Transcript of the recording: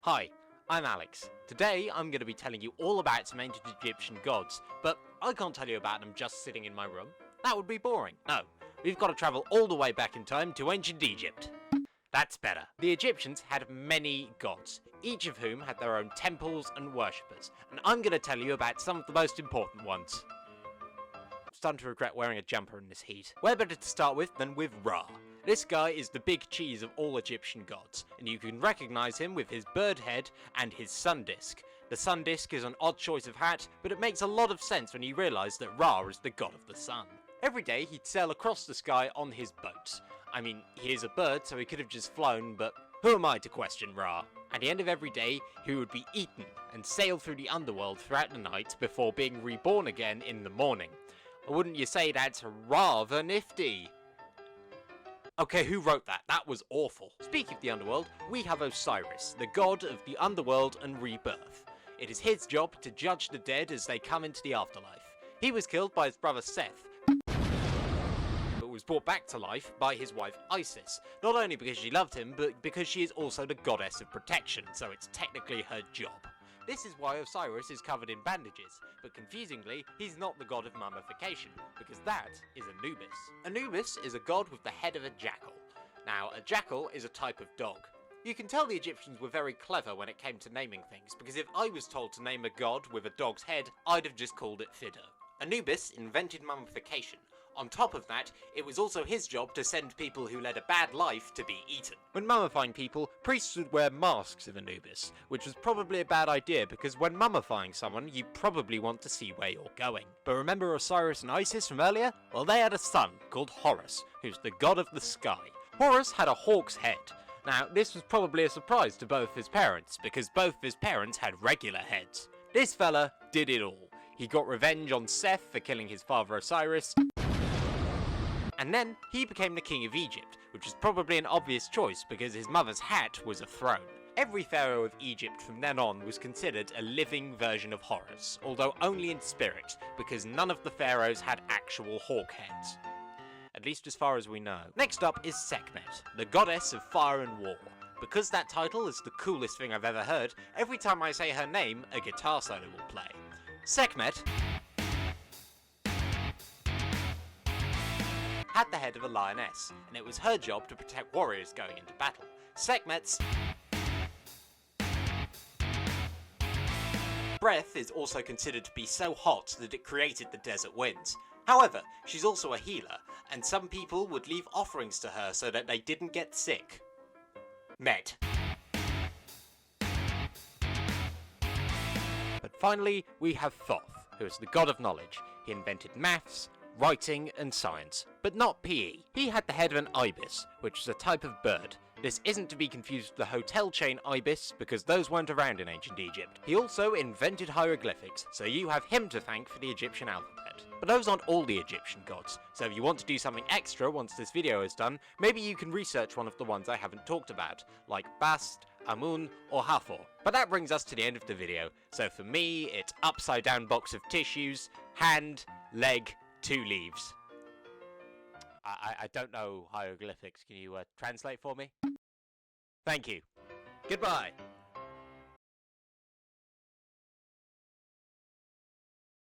Hi, I'm Alex. Today I'm going to be telling you all about some ancient Egyptian gods, but I can't tell you about them just sitting in my room. That would be boring. No, we've got to travel all the way back in time to ancient Egypt. That's better. The Egyptians had many gods, each of whom had their own temples and worshippers, and I'm going to tell you about some of the most important ones. I'm starting to regret wearing a jumper in this heat. Where better to start with than with Ra. This guy is the big cheese of all Egyptian gods, and you can recognise him with his bird head and his sun disk. The sun disk is an odd choice of hat, but it makes a lot of sense when you realise that Ra is the god of the sun. Every day he'd sail across the sky on his boat. I mean, he is a bird, so he could have just flown, but who am I to question Ra? At the end of every day, he would be eaten and sail through the underworld throughout the night before being reborn again in the morning. Wouldn't you say that's rather nifty? Okay, who wrote that? That was awful. Speaking of the underworld, we have Osiris, the god of the underworld and rebirth. It is his job to judge the dead as they come into the afterlife. He was killed by his brother Seth, but was brought back to life by his wife Isis, not only because she loved him, but because she is also the goddess of protection, so it's technically her job. This is why Osiris is covered in bandages, but confusingly, he's not the god of mummification, because that is Anubis. Anubis is a god with the head of a jackal. Now, a jackal is a type of dog. You can tell the Egyptians were very clever when it came to naming things, because if I was told to name a god with a dog's head, I'd have just called it Fido. Anubis invented mummification. On top of that, it was also his job to send people who led a bad life to be eaten. When mummifying people, priests would wear masks of Anubis, which was probably a bad idea because when mummifying someone, you probably want to see where you're going. But remember Osiris and Isis from earlier? Well, they had a son called Horus, who's the god of the sky. Horus had a hawk's head. Now, this was probably a surprise to both his parents, because both his parents had regular heads. This fella did it all. He got revenge on Seth for killing his father Osiris, and then he became the king of Egypt, which is probably an obvious choice because his mother's hat was a throne. Every pharaoh of Egypt from then on was considered a living version of Horus, although only in spirit, because none of the pharaohs had actual hawk heads. At least as far as we know. Next up is Sekhmet, the goddess of fire and war. Because that title is the coolest thing I've ever heard, every time I say her name, a guitar solo will play. Sekhmet had the head of a lioness, and it was her job to protect warriors going into battle. Sekhmet's breath is also considered to be so hot that it created the desert winds. However, she's also a healer, and some people would leave offerings to her so that they didn't get sick. Met. But finally, we have Thoth, who is the god of knowledge. He invented maths, writing and science, but not PE. He had the head of an ibis, which is a type of bird. This isn't to be confused with the hotel chain Ibis, because those weren't around in ancient Egypt. He also invented hieroglyphics, so you have him to thank for the Egyptian alphabet. But those aren't all the Egyptian gods, so if you want to do something extra once this video is done, maybe you can research one of the ones I haven't talked about, like Bast, Amun, or Hathor. But that brings us to the end of the video, so for me, it's upside down box of tissues, hand, leg, 2 leaves. I don't know hieroglyphics. Can you translate for me? Thank you. Goodbye.